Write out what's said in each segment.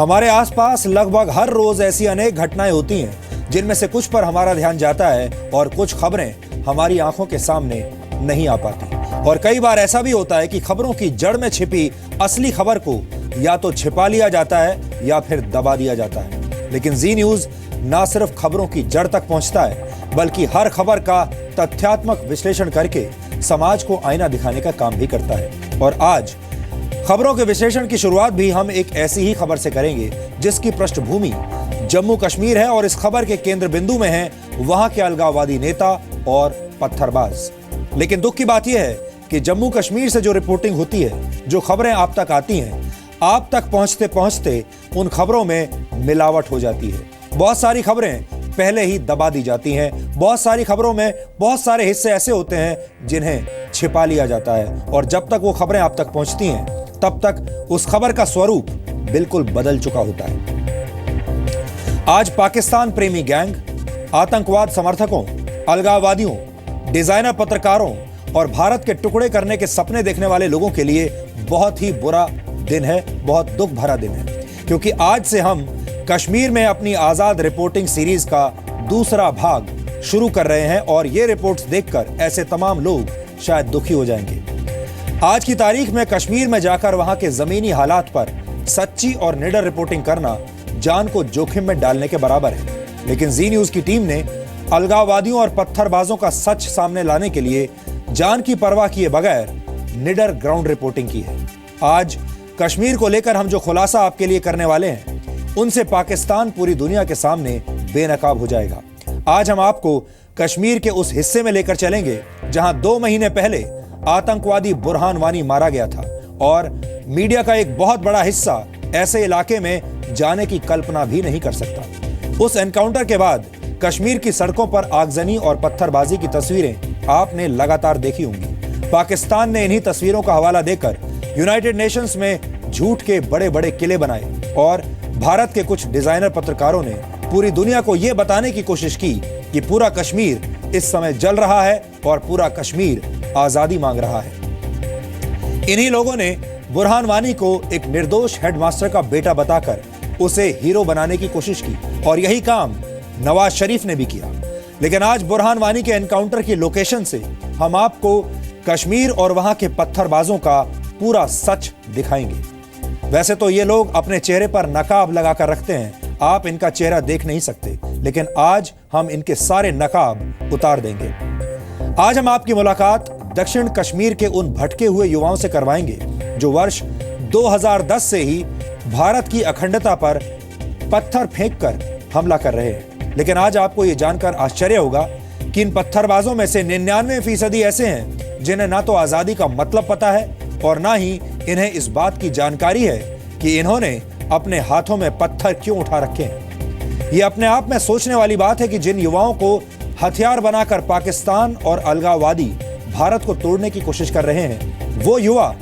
हमारे आसपास लगभग हर रोज ऐसी अनेक घटनाएं होती हैं जिनमें से कुछ पर हमारा ध्यान जाता है और कुछ खबरें हमारी आंखों के सामने नहीं आ पाती। और कई बार ऐसा भी होता है कि खबरों की जड़ में छिपी असली खबर को या तो छिपा लिया जाता है या फिर दबा दिया जाता है। लेकिन जी न्यूज ना सिर्फ खबरों की जड़ तक पहुंचता है बल्कि हर खबर का तथ्यात्मक विश्लेषण करके समाज को आईना दिखाने का काम भी करता है। और आज खबरों के विश्लेषण की शुरुआत भी हम एक ऐसी ही खबर से करेंगे जिसकी पृष्ठभूमि जम्मू कश्मीर है और इस खबर के केंद्र बिंदु में है वहां के अलगाववादी नेता और पत्थरबाज। लेकिन दुख की बात यह है कि जम्मू कश्मीर से जो रिपोर्टिंग होती है, जो खबरें आप तक आती हैं, आप तक पहुंचते पहुंचते उन खबरों में मिलावट हो जाती है। बहुत सारी खबरें पहले ही दबा दी जाती हैं। बहुत सारी खबरों में बहुत सारे हिस्से ऐसे होते हैं जिन्हें छिपा लिया जाता है और जब तक वो खबरें आप तक पहुंचती हैं तब तक उस खबर का स्वरूप बिल्कुल बदल चुका होता है। आज पाकिस्तान प्रेमी गैंग, आतंकवाद समर्थकों, अलगाववादियों, डिजाइनर पत्रकारों और भारत के टुकड़े करने के सपने देखने वाले लोगों के लिए बहुत ही बुरा दिन है, बहुत दुख भरा दिन है, क्योंकि आज से हम कश्मीर में अपनी आजाद रिपोर्टिंग सीरीज का दूसरा भाग शुरू कर रहे हैं और ये रिपोर्ट्स देखकर ऐसे तमाम लोग शायद दुखी हो जाएंगे। आज की तारीख में कश्मीर में जाकर वहां के जमीनी हालात पर सच्ची और निडर रिपोर्टिंग करना जान को जोखिम में डालने के बराबर है। लेकिन जी न्यूज की टीम ने अलगाववादियों और पत्थरबाजों का सच सामने लाने के लिए जान की परवाह किए बगैर निडर ग्राउंड रिपोर्टिंग की है। आज कश्मीर को लेकर हम जो खुलासा आपके लिए करने वाले हैं उनसे पाकिस्तान पूरी दुनिया के सामने बेनकाब हो जाएगा। आज हम आपको कश्मीर के उस हिस्से में लेकर चलेंगे जहां 2 महीने पहले आतंकवादी बुरहान वानी मारा गया था और मीडिया का एक बहुत बड़ा हिस्सा ऐसे इलाके में जाने की कल्पना भी नहीं कर सकता। उस एनकाउंटर के बाद कश्मीर की सड़कों पर आगजनी और पत्थरबाजी की तस्वीरें आपने लगातार देखी होंगी। पाकिस्तान ने इन्हीं तस्वीरों का हवाला देकर यूनाइटेड नेशंस में झूठ के बड़े बड़े किले बनाए और भारत के कुछ डिजाइनर पत्रकारों ने पूरी दुनिया को यह बताने की कोशिश की कि पूरा कश्मीर इस समय जल रहा है और पूरा कश्मीर आजादी मांग रहा है। इन्हीं लोगों ने बुरहान वानी को एक निर्दोष हेडमास्टर का बेटा बताकर उसे हीरो बनाने की कोशिश की और यही काम नवाज शरीफ ने भी किया। लेकिन आज बुरहान वानी के एनकाउंटर की लोकेशन से हम आपको कश्मीर और वहां के पत्थरबाजों का पूरा सच दिखाएंगे। वैसे तो ये लोग अपने चेहरे पर नकाब लगाकर रखते हैं, आप इनका चेहरा देख नहीं सकते, लेकिन आज हम इनके सारे नकाब उतार देंगे। आज हम आपकी मुलाकात दक्षिण कश्मीर के उन भटके हुए युवाओं से करवाएंगे जो वर्ष 2010 से ही भारत की अखंडता पर पत्थर फेंककर हमला कर रहे हैं। लेकिन आज आपको यह जानकर आश्चर्य होगा कि इन पत्थरबाजों में से 99% ऐसे हैं जिन्हें ना तो आजादी का मतलब पता है और ना ही इन्हें इस बात की जानकारी है कि इन्होंने अपने हाथों में पत्थर क्यों उठा रखे हैं। यह अपने आप में सोचने वाली बात है कि जिन युवाओं को हथियार बनाकर पाकिस्तान और अलगाववादी भारत को तोड़ने की कोशिश कर रहे हैं, वो युवा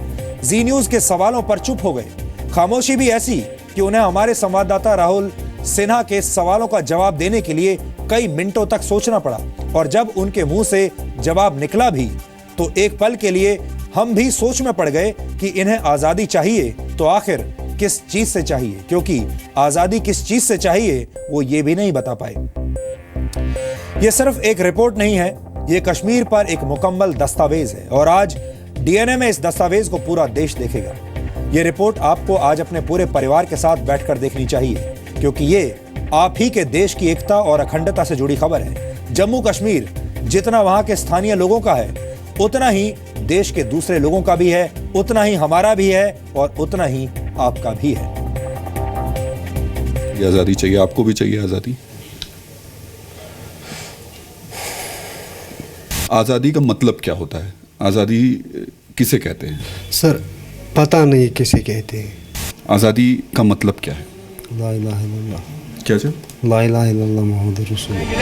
जी न्यूज के सवालों पर चुप हो गए। खामोशी भी ऐसी कि उन्हें हमारे संवाददाता राहुल सिन्हा के सवालों का जवाब देने के लिए कई मिनटों तक सोचना पड़ा और जब उनके मुंह से जवाब निकला भी तो एक पल के लिए हम भी सोच में पड़ गए कि इन्हें आजादी चाहिए तो आखिर किस चीज से चाहिए, क्योंकि आजादी किस चीज से चाहिए वो ये भी नहीं बता पाए। ये सिर्फ एक रिपोर्ट नहीं है, ये कश्मीर पर एक मुकम्मल दस्तावेज है और आज डीएनए में इस दस्तावेज को पूरा देश देखेगा। ये रिपोर्ट आपको आज अपने पूरे परिवार के साथ बैठकर देखनी चाहिए, क्योंकि ये आप ही के देश की एकता और अखंडता से जुड़ी खबर है। जम्मू कश्मीर जितना वहां के स्थानीय लोगों का है उतना ही देश के दूसरे लोगों का भी है, उतना ही हमारा भी है और उतना ही आपका भी है। ये आजादी चाहिए, आपको भी चाहिए आजादी। आजादी का मतलब क्या होता है? आजादी किसे कहते हैं? सर पता नहीं किसे कहते हैं। आजादी का मतलब क्या है? ला इलाहा इल्लल्लाह। क्या सर? ला इलाहा इल्लल्लाह मुहम्मद रसूलुल्लाह।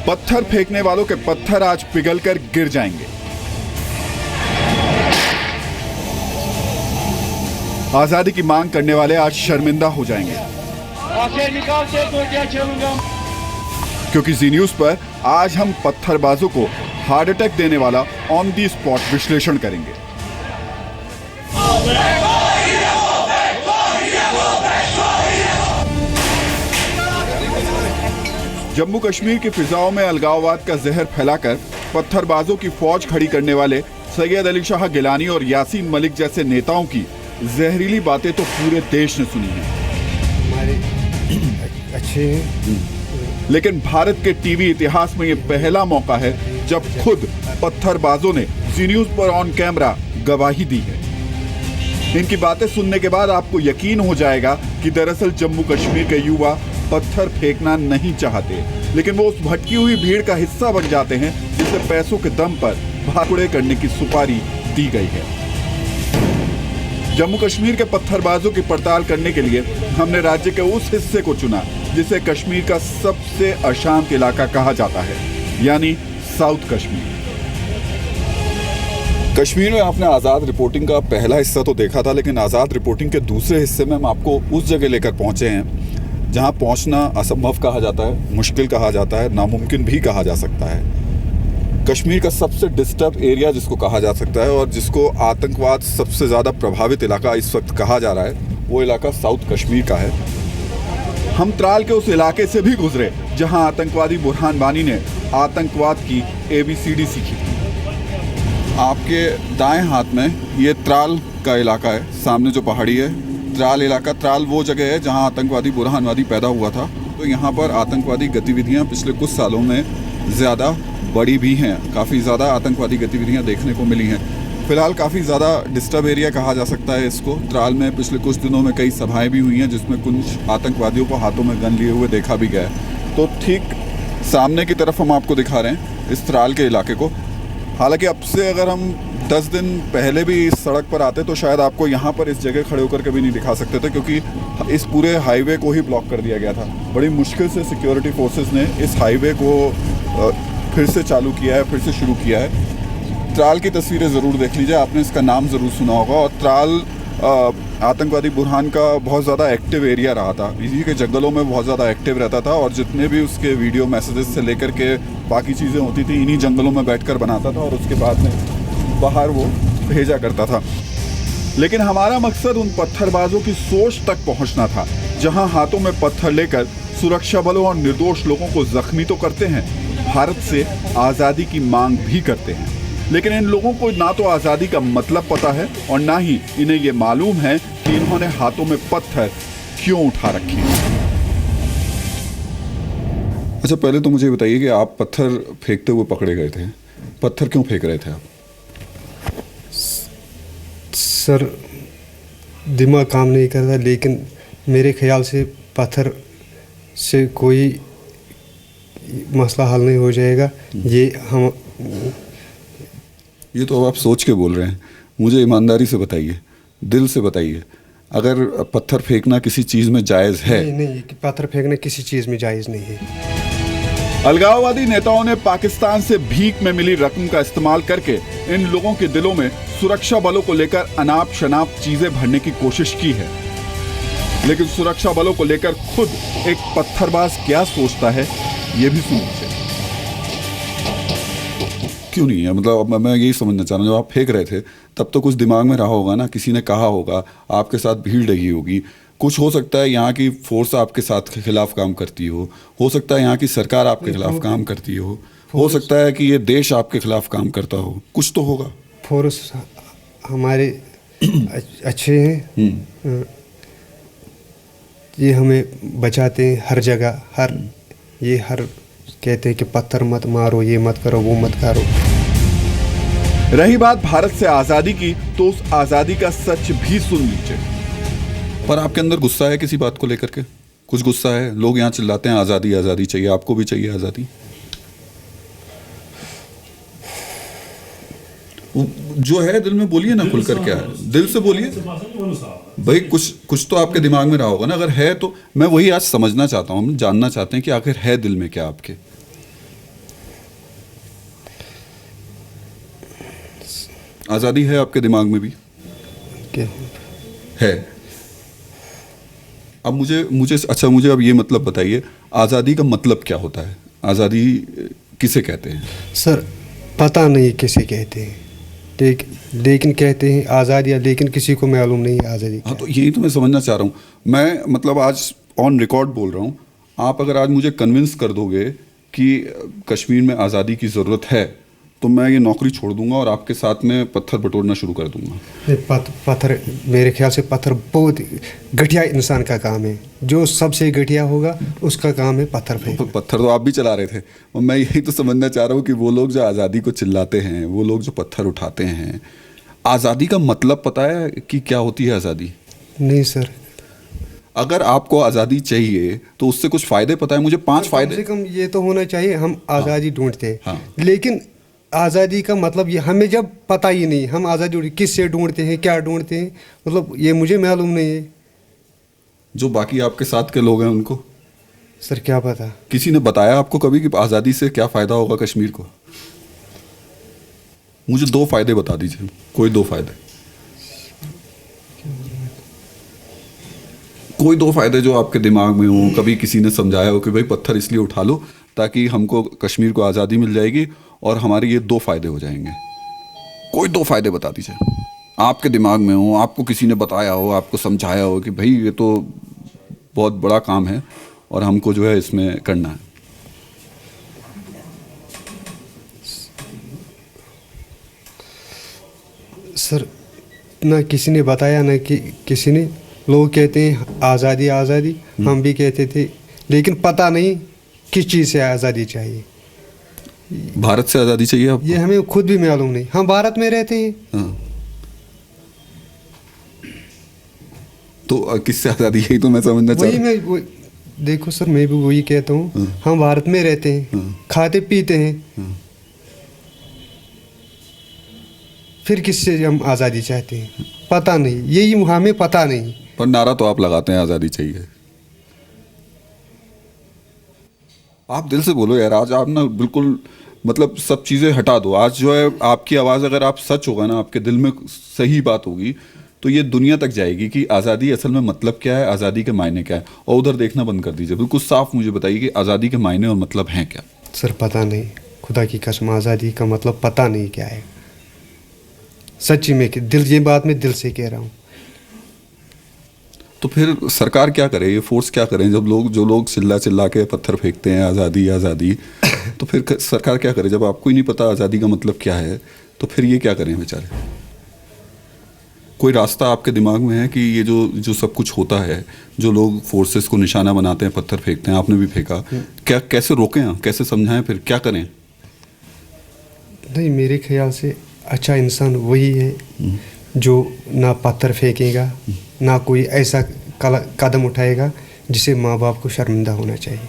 पत्थर फेंकने वालों के पत्थर आज पिघलकर गिर जाएंगे। आजादी की मांग करने वाले आज शर्मिंदा हो जाएंगे। क्योंकि जी न्यूज पर आज हम पत्थरबाजों को हार्ट अटैक देने वाला ऑन दी स्पॉट विश्लेषण करेंगे। जम्मू कश्मीर की फिजाओं में अलगाववाद का जहर फैलाकर पत्थरबाजों की फौज खड़ी करने वाले सैयद अली शाह गिलानी और यासीन मलिक जैसे नेताओं की जहरीली बातें तो पूरे देश ने सुनी हैं। हमारे अच्छे हैं। लेकिन भारत के टीवी इतिहास में ये पहला मौका है जब खुद पत्थरबाजों ने जी न्यूज पर ऑन कैमरा गवाही दी है। इनकी बातें सुनने के बाद आपको यकीन हो जाएगा कि दरअसल जम्मू कश्मीर के युवा पत्थर फेंकना नहीं चाहते, लेकिन वो उस भटकी हुई भीड़ का हिस्सा बन जाते हैं जिसे पैसों के दम पर भागुड़े करने की सुपारी दी गई है। जम्मू कश्मीर के पत्थरबाजों की पड़ताल करने के लिए हमने राज्य के उस हिस्से को चुना जिसे कश्मीर का सबसे अशांत इलाका कहा जाता है, यानी साउथ कश्मीर। कश्मीर में आपने आज़ाद रिपोर्टिंग का पहला हिस्सा तो देखा था, लेकिन आज़ाद रिपोर्टिंग के दूसरे हिस्से में हम आपको उस जगह लेकर पहुंचे हैं जहां पहुंचना असंभव कहा जाता है, मुश्किल कहा जाता है, नामुमकिन भी कहा जा सकता है। कश्मीर का सबसे डिस्टर्ब एरिया जिसको कहा जा सकता है और जिसको आतंकवाद सबसे ज़्यादा प्रभावित इलाका इस वक्त कहा जा रहा है, वो इलाका साउथ कश्मीर का है। हम त्राल के उस इलाके से भी गुजरे जहां आतंकवादी बुरहान वानी ने आतंकवाद की ABCD सीखी थी। आपके दाएं हाथ में ये त्राल का इलाका है, सामने जो पहाड़ी है त्राल इलाका। त्राल वो जगह है जहां आतंकवादी बुरहान वानी पैदा हुआ था। तो यहाँ पर आतंकवादी गतिविधियाँ पिछले कुछ सालों में ज़्यादा बड़ी भी हैं, काफ़ी ज़्यादा आतंकवादी गतिविधियाँ देखने को मिली हैं। फिलहाल काफ़ी ज़्यादा डिस्टर्ब एरिया कहा जा सकता है इसको। त्राल में पिछले कुछ दिनों में कई सभाएं भी हुई हैं जिसमें कुछ आतंकवादियों को हाथों में गन लिए हुए देखा भी गया है। तो ठीक सामने की तरफ हम आपको दिखा रहे हैं इस त्राल के इलाके को। हालांकि अब से अगर हम 10 दिन पहले भी इस सड़क पर आते तो शायद आपको यहाँ पर इस जगह खड़े होकर कभी नहीं दिखा सकते थे, क्योंकि इस पूरे हाईवे को ही ब्लॉक कर दिया गया था। बड़ी मुश्किल से सिक्योरिटी फोर्सेस ने इस हाईवे को फिर से चालू किया है, फिर से शुरू किया है। त्राल की तस्वीरें ज़रूर देख लीजिए, आपने इसका नाम ज़रूर सुना होगा। और त्राल आतंकवादी बुरहान का बहुत ज़्यादा एक्टिव एरिया रहा था, इसी के जंगलों में बहुत ज़्यादा एक्टिव रहता था और जितने भी उसके वीडियो मैसेजेस से लेकर के बाकी चीज़ें होती थी इन्हीं जंगलों में बैठकर बनाता था और उसके बाद में बाहर वो भेजा करता था। लेकिन हमारा मकसद उन पत्थरबाजों की सोच तक पहुंचना था जहां हाथों में पत्थर लेकर सुरक्षा बलों और निर्दोष लोगों को जख्मी तो करते हैं, भारत से आज़ादी की मांग भी करते हैं। लेकिन इन लोगों को ना तो आज़ादी का मतलब पता है और ना ही इन्हें ये मालूम है कि इन्होंने हाथों में पत्थर क्यों उठा रखे हैं। अच्छा, पहले तो मुझे बताइए कि आप पत्थर फेंकते हुए पकड़े गए थे, पत्थर क्यों फेंक रहे थे आप? सर, दिमाग काम नहीं करता, लेकिन मेरे ख्याल से पत्थर से कोई मसला हल नहीं हो जाएगा। ये तो अब आप सोच के बोल रहे हैं। मुझे ईमानदारी से बताइए, दिल से बताइए, अगर पत्थर फेंकना किसी चीज़ में जायज़ है? नहीं, पत्थर फेंकना किसी चीज़ में जायज़ नहीं है। अलगाववादी नेताओं ने पाकिस्तान से भीख में मिली रकम का इस्तेमाल करके इन लोगों के दिलों में सुरक्षा बलों को लेकर अनाप शनाप चीजें भरने की कोशिश की है। लेकिन सुरक्षा बलों को लेकर खुद एक पत्थरबाज क्या सोचता है, ये भी सुन लीजिए। क्यों नहीं है, मतलब मैं यही समझना चाह रहा हूँ, जब आप फेंक रहे थे तब तो कुछ दिमाग में रहा होगा ना, किसी ने कहा होगा, आपके साथ भीड़ लगी होगी, कुछ हो सकता है यहाँ की फोर्स आपके साथ के खिलाफ काम करती हो सकता है यहाँ की सरकार आपके खिलाफ काम करती हो सकता है कि ये देश आपके खिलाफ काम करता हो, कुछ तो होगा। फोर्स हमारे अच्छे हैं, ये हमें बचाते हैं हर जगह, हर कहते हैं कि पत्थर मत मारो, ये मत करो, वो मत करो। रही बात भारत से आज़ादी की, तो उस आज़ादी का सच भी सुन लीजिए। पर आपके अंदर गुस्सा है किसी बात को लेकर के? कुछ गुस्सा है? लोग यहाँ चिल्लाते हैं आज़ादी आज़ादी चाहिए, आपको भी चाहिए आज़ादी? जो है दिल में बोलिए ना, खुलकर, क्या है दिल से बोलिए भाई। कुछ तो आपके दिमाग में रहा होगा ना, अगर है तो मैं वही आज समझना चाहता हूँ, हम जानना चाहते हैं कि आखिर है दिल में क्या आपके। आज़ादी है आपके दिमाग में भी? क्या है? अब मुझे अब ये मतलब बताइए, आज़ादी का मतलब क्या होता है? आज़ादी किसे कहते हैं? सर पता नहीं किसे कहते हैं, लेकिन कहते हैं आज़ादी, लेकिन किसी को मालूम नहीं आज़ादी क्या हाँ, तो यही तो मैं समझना चाह रहा हूँ। मैं मतलब आज ऑन रिकॉर्ड बोल रहा हूँ, आप अगर आज मुझे कन्विंस कर दोगे कि कश्मीर में आज़ादी की ज़रूरत है तो मैं ये नौकरी छोड़ दूंगा और आपके साथ में पत्थर बटोरना शुरू कर दूंगा। पत्थर, मेरे ख्याल से पत्थर बहुत घटिया इंसान का काम है। जो सबसे घटिया होगा उसका काम है पत्थर फेंकना। पत्थर तो आप भी चला रहे थे, और मैं यही तो समझना चाह रहा हूँ कि वो लोग जो आज़ादी को चिल्लाते हैं, वो लोग जो पत्थर उठाते हैं, आज़ादी का मतलब पता है कि क्या होती है आज़ादी? नहीं सर। अगर आपको आज़ादी चाहिए तो उससे कुछ फ़ायदे पता है मुझे? 5 फ़ायदे कम से कम ये तो होना चाहिए। हम आज़ादी ढूंढते हैं, हाँ। लेकिन आज़ादी का मतलब ये हमें जब पता ही नहीं हम आज़ादी किससे ढूंढते हैं, क्या ढूंढते हैं, मतलब ये मुझे मालूम नहीं है। जो बाकी आपके साथ के लोग हैं उनको सर क्या पता? किसी ने बताया आपको कभी कि आज़ादी से क्या फ़ायदा होगा कश्मीर को? मुझे 2 फ़ायदे बता दीजिए, कोई 2 फ़ायदे, कोई 2 फ़ायदे जो आपके दिमाग में हो, कभी किसी ने समझाया हो कि भाई पत्थर इसलिए उठा लो ताकि हमको कश्मीर को आज़ादी मिल जाएगी और हमारे ये 2 फ़ायदे हो जाएंगे। कोई 2 फ़ायदे बता दीजिए, आपके दिमाग में हो, आपको किसी ने बताया हो, आपको समझाया हो कि भाई ये तो बहुत बड़ा काम है और हमको जो है इसमें करना है। सर ना किसी ने बताया ना कि किसी ने। लोग कहते हैं आज़ादी आज़ादी, हम भी कहते थे, लेकिन पता नहीं किस चीज़ से आज़ादी चाहिए। भारत से आज़ादी चाहिए आपको? ये हमें खुद भी मालूम नहीं। हम भारत में रहते हैं। हाँ। तो किससे आज़ादी, यही तो मैं समझना चाह रहा हूँ। देखो सर, मैं भी वही कहता हूँ। हम भारत में रहते हैं, खाते पीते हैं, फिर किससे हम आज़ादी चाहते हैं? पता नहीं, यही हमें पता नहीं। पर नारा तो आप लगाते हैं आज़ादी चाहिए। आप दिल से बोलो यार, आज आप ना बिल्कुल मतलब सब चीज़ें हटा दो। आज जो है आपकी आवाज़, अगर आप सच होगा ना, आपके दिल में सही बात होगी तो ये दुनिया तक जाएगी कि आज़ादी असल में मतलब क्या है, आज़ादी के मायने क्या है। और उधर देखना बंद कर दीजिए, बिल्कुल साफ मुझे बताइए कि आज़ादी के मायने और मतलब हैं क्या? सर पता नहीं, खुदा की कसम आज़ादी का मतलब पता नहीं क्या है। सच्ची में दिल, ये बात मैं दिल से कह रहा हूँ। तो फिर सरकार क्या करे, ये फोर्स क्या करें? जब जो लोग चिल्ला के पत्थर फेंकते हैं आज़ादी आज़ादी, तो फिर सरकार क्या करे? जब आपको ही नहीं पता आज़ादी का मतलब क्या है तो फिर ये क्या करें बेचारे? कोई रास्ता आपके दिमाग में है कि ये जो सब कुछ होता है, जो लोग फोर्सेस को निशाना बनाते हैं, पत्थर फेंकते हैं, आपने भी फेंका, क्या कैसे रोकें, कैसे समझाएं, फिर क्या करें? नहीं, मेरे ख्याल से अच्छा इंसान वही है जो ना पत्थर फेंकेगा, ना कोई ऐसा कदम उठाएगा जिसे माँ बाप को शर्मिंदा होना चाहिए।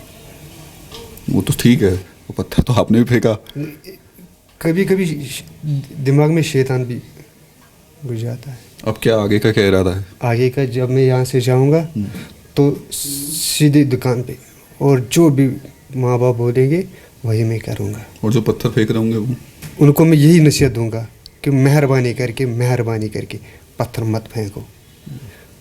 वो तो ठीक है, वो पत्थर तो आपने भी फेंका। कभी कभी दिमाग में शैतान भी घुस जाता है। अब क्या आगे का क्या इरादा है? आगे का, जब मैं यहाँ से जाऊँगा तो सीधे दुकान पे, और जो भी माँ बाप बोलेंगे वही मैं करूँगा। और जो पत्थर फेंक रहे होंगे उनको मैं यही नसीहत दूंगा कि मेहरबानी करके पत्थर मत फेंको।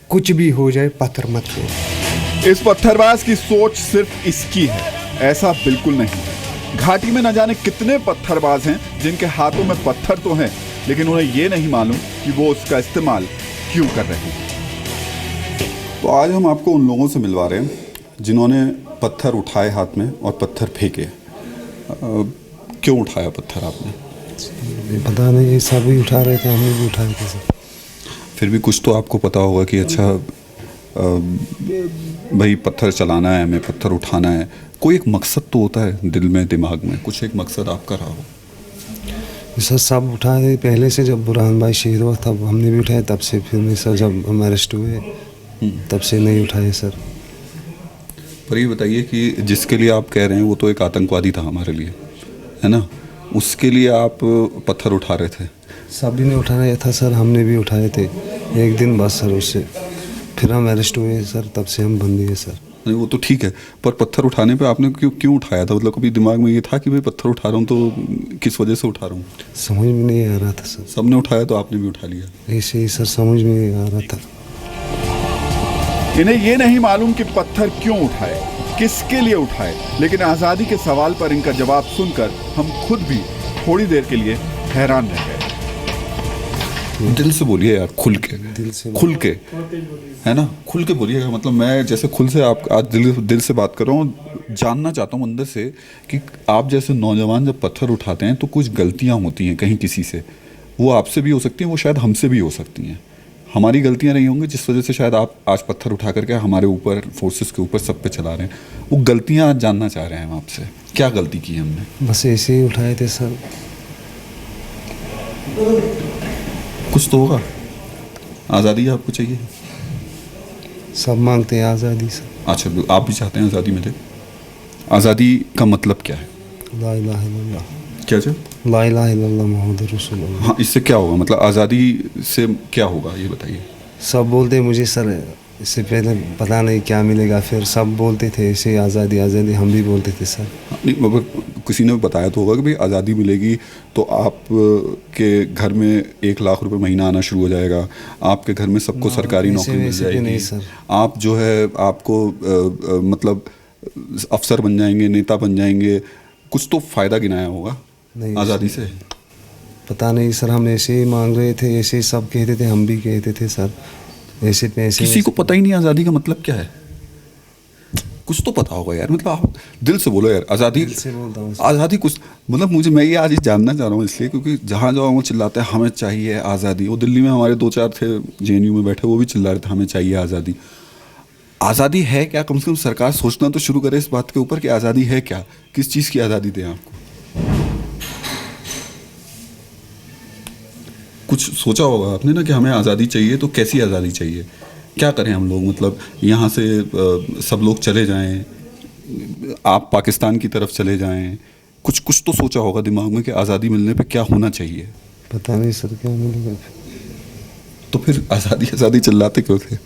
कुछ भी हो जाए पत्थर मत फेंको। इस पत्थरबाज की सोच सिर्फ इसकी है, ऐसा बिल्कुल नहीं। घाटी में न जाने कितने पत्थरबाज हैं जिनके हाथों में पत्थर तो हैं, लेकिन उन्हें ये नहीं मालूम कि वो उसका इस्तेमाल क्यों कर रहे हैं। तो आज हम आपको उन लोगों से मिलवा रहे हैं जिन्होंने पत्थर उठाए हाथ में और पत्थर फेंके। क्यों उठाया पत्थर आपने? पता नहीं, सब ही उठा रहे थे, हमने भी उठाए थे सब। फिर भी कुछ तो आपको पता होगा कि अच्छा भाई पत्थर चलाना है, हमें पत्थर उठाना है। कोई एक मकसद तो होता है दिल में, दिमाग में कुछ एक मकसद आपका रहा हो। सर सब उठाए पहले से, जब बुरहान भाई शहीद हुआ तब हमने भी उठाए, तब से फिर नहीं सर, जब हम अरेस्ट हुए तब से नहीं उठाए सर। पर ये बताइए कि जिसके लिए आप कह रहे हैं वो तो एक आतंकवादी था हमारे लिए, है ना, उसके लिए आप पत्थर उठा रहे थे? सभी ने उठाया था सर, हमने भी उठाए थे एक दिन बस सर, उससे फिर हम अरेस्ट हुए सर, तब से हम बंदी है सर। नहीं वो तो ठीक है, पर पत्थर उठाने पे आपने क्यों उठाया था? मतलब कभी दिमाग में ये था कि भाई पत्थर उठा रहा हूँ तो किस वजह से उठा रहा हूँ? समझ में नहीं आ रहा था सर। सबने उठाया तो आपने भी उठा लिया? ऐसे ही सर, समझ में नहीं आ रहा था। इन्हें ये नहीं मालूम कि पत्थर क्यों उठाए, किसके लिए उठाए, लेकिन आज़ादी के सवाल पर इनका जवाब सुनकर हम खुद भी थोड़ी देर के लिए हैरान रह गए। दिल से बोलिए यार, खुल के, खुल के, है ना, खुल के बोलिएगा। मतलब मैं जैसे खुल से आप आज दिल से बात कर रहा हूँ, जानना चाहता हूँ अंदर से कि आप जैसे नौजवान जब पत्थर उठाते हैं तो कुछ गलतियाँ होती हैं कहीं किसी से, वो आपसे भी हो सकती हैं, वो शायद हमसे भी हो सकती हैं। हमारी गलतियाँ नहीं होंगी जिस वजह से शायद आप आज पत्थर उठा करके हमारे ऊपर, फोर्सेस के ऊपर, सब पे चला रहे हैं। वो गलतियाँ आज जानना चाह रहे हैं हम आपसे, क्या गलती की हमने? बस ऐसे ही उठाए थे सर। कुछ तो होगा। आज़ादी आपको चाहिए? सब मांगते हैं आज़ादी सर। अच्छा, आप भी चाहते हैं आज़ादी मिले? आज़ादी का मतलब क्या है? ला इलाहा इल्लल्लाह। क्या जो? ला इलाहा इल्लल्लाह मुहम्मद रसूलुल्लाह। हाँ, इससे क्या होगा? मतलब आज़ादी से क्या होगा ये बताइए। सब बोलते मुझे सर, इससे पहले पता नहीं क्या मिलेगा, फिर सब बोलते थे ऐसे आज़ादी आज़ादी, हम भी बोलते थे सर। नहीं, मगर किसी ने बताया तो होगा कि भाई आज़ादी मिलेगी तो आप के घर में 1 लाख रुपए महीना आना शुरू हो जाएगा, आपके घर में सबको सरकारी नौकरी मिल जाएगी, आप जो है आपको मतलब अफसर बन जाएंगे, नेता बन जाएंगे, कुछ तो फ़ायदा गिनाया होगा आज़ादी से। पता नहीं सर, हम ऐसे ही मांग रहे थे, ऐसे सब कहते थे, हम भी कहते थे सर, ऐसे पैसे। किसी को पता ही नहीं आज़ादी का मतलब क्या है। कुछ तो पता होगा यार, मतलब आप दिल से बोलो यार। आज़ादी से बोलता हूँ आज़ादी कुछ मतलब मैं ये आज जानना चाह रहा हूँ इसलिए क्योंकि जहाँ जाओ वो चिल्लाते हैं हमें चाहिए आज़ादी। वो दिल्ली में हमारे 2-4 थे JNU में बैठे, वो भी चिल्ला रहे थे हमें चाहिए आज़ादी। आज़ादी है क्या? कम से कम सरकार सोचना तो शुरू करे इस बात के ऊपर कि आज़ादी है क्या, किस चीज़ की आज़ादी दें आपको। कुछ सोचा होगा आपने ना कि हमें आज़ादी चाहिए, तो कैसी आज़ादी चाहिए, क्या करें हम लोग? मतलब यहाँ से सब लोग चले जाएं, आप पाकिस्तान की तरफ चले जाएं, कुछ तो सोचा होगा दिमाग में कि आज़ादी मिलने पे क्या होना चाहिए। पता नहीं सर क्या मिलेगा। तो फिर आज़ादी आज़ादी चिल्लाते क्यों थे?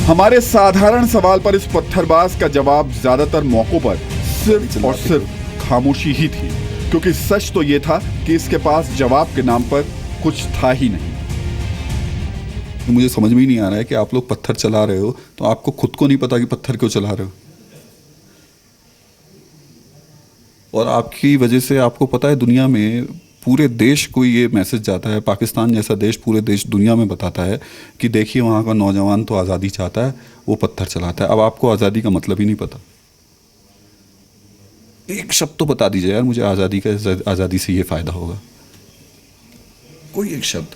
हमारे साधारण सवाल पर इस पत्थरबाज का जवाब ज्यादातर मौकों पर सिर्फ और सिर्फ खामोशी ही थी, क्योंकि सच तो ये था कि इसके पास जवाब के नाम पर कुछ था ही नहीं। मुझे समझ में ही नहीं आ रहा है कि आप लोग पत्थर चला रहे हो तो आपको खुद को नहीं पता कि पत्थर क्यों चला रहे हो, और आपकी वजह से आपको पता है दुनिया में पूरे देश को ये मैसेज जाता है, पाकिस्तान जैसा देश पूरे देश दुनिया में बताता है कि देखिए वहाँ का नौजवान तो आज़ादी चाहता है, वो पत्थर चलाता है। अब आपको आज़ादी का मतलब ही नहीं पता। एक शब्द तो बता दीजिए यार मुझे, आज़ादी से ये फ़ायदा होगा, कोई एक शब्द।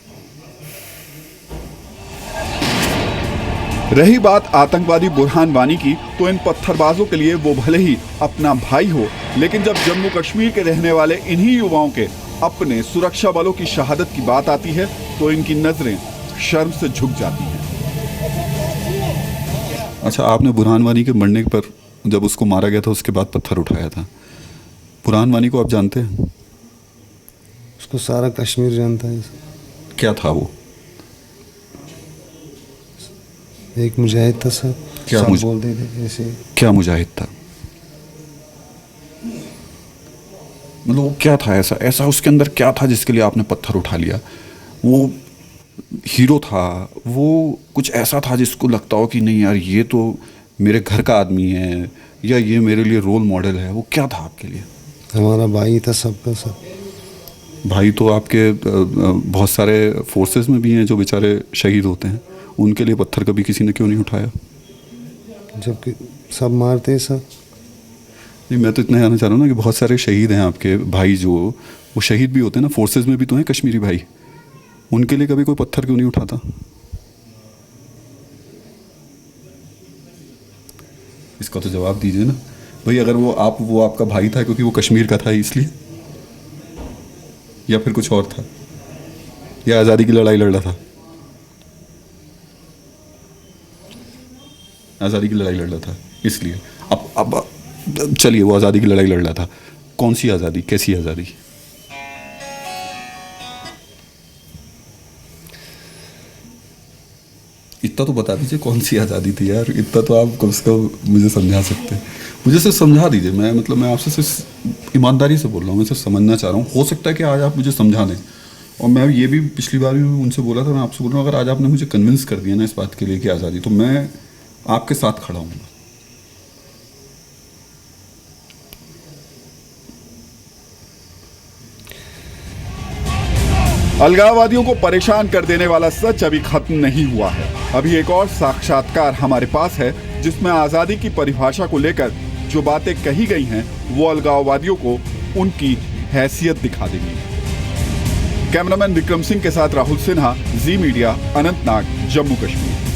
रही बात आतंकवादी बुरहान वानी की, तो इन पत्थरबाजों के लिए वो भले ही अपना भाई हो, लेकिन जब जम्मू कश्मीर के रहने वाले इन्हीं युवाओं के अपने सुरक्षा बलों की शहादत की बात आती है तो इनकी नजरें शर्म से झुक जाती हैं। अच्छा, आपने बुरहान वानी के मरने पर जब उसको मारा गया था उसके बाद पत्थर उठाया था। बुरहान वानी को आप जानते हैं? उसको सारा कश्मीर जानता है। क्या था वो? एक मुजाहिद था सर। क्या बोलते थे ऐसे? क्या मुजाहिद था? मतलब वो क्या था ऐसा उसके अंदर क्या था जिसके लिए आपने पत्थर उठा लिया? वो हीरो था, वो कुछ ऐसा था जिसको लगता हो कि नहीं यार ये तो मेरे घर का आदमी है या ये मेरे लिए रोल मॉडल है? वो क्या था आपके लिए? हमारा भाई था सबका सब। भाई तो आपके बहुत सारे फोर्सेस में भी हैं जो बेचारे शहीद होते हैं, उनके लिए पत्थर कभी किसी ने क्यों नहीं उठाया? जबकि सब मारते हैं सब। नहीं, मैं तो इतना जानना चाह रहा हूँ ना कि बहुत सारे शहीद हैं आपके भाई, जो वो शहीद भी होते हैं ना, फोर्सेस में भी तो हैं कश्मीरी भाई, उनके लिए कभी कोई पत्थर क्यों नहीं उठाता? इसका तो जवाब दीजिए ना भाई। अगर वो आपका भाई था क्योंकि वो कश्मीर का था इसलिए, या फिर कुछ और था, या आज़ादी की लड़ाई लड़ रहा था? आज़ादी की लड़ाई लड़ रहा था इसलिए। अब चलिए, वो आज़ादी की लड़ाई लड़ रहा था, कौन सी आज़ादी, कैसी आज़ादी? इतना तो बता दीजिए कौन सी आज़ादी थी यार, इतना तो आप कम से कम मुझे समझा सकते हैं। मुझे सिर्फ समझा दीजिए, मैं आपसे सिर्फ ईमानदारी से बोल रहा हूँ, मैं सिर्फ समझना चाह रहा हूँ। हो सकता है कि आज आप मुझे समझा दें, और मैं ये भी पिछली बार भी उनसे बोला था, मैं आपसे बोल रहा हूँ, अगर आज आपने मुझे कन्विंस कर दिया ना इस बात के लिए कि आज़ादी, तो मैं आपके साथ खड़ा हूँ। अलगाववादियों को परेशान कर देने वाला सच अभी खत्म नहीं हुआ है। अभी एक और साक्षात्कार हमारे पास है जिसमें आज़ादी की परिभाषा को लेकर जो बातें कही गई हैं वो अलगाववादियों को उनकी हैसियत दिखा देंगी। कैमरामैन विक्रम सिंह के साथ राहुल सिन्हा, जी मीडिया, अनंतनाग, जम्मू कश्मीर।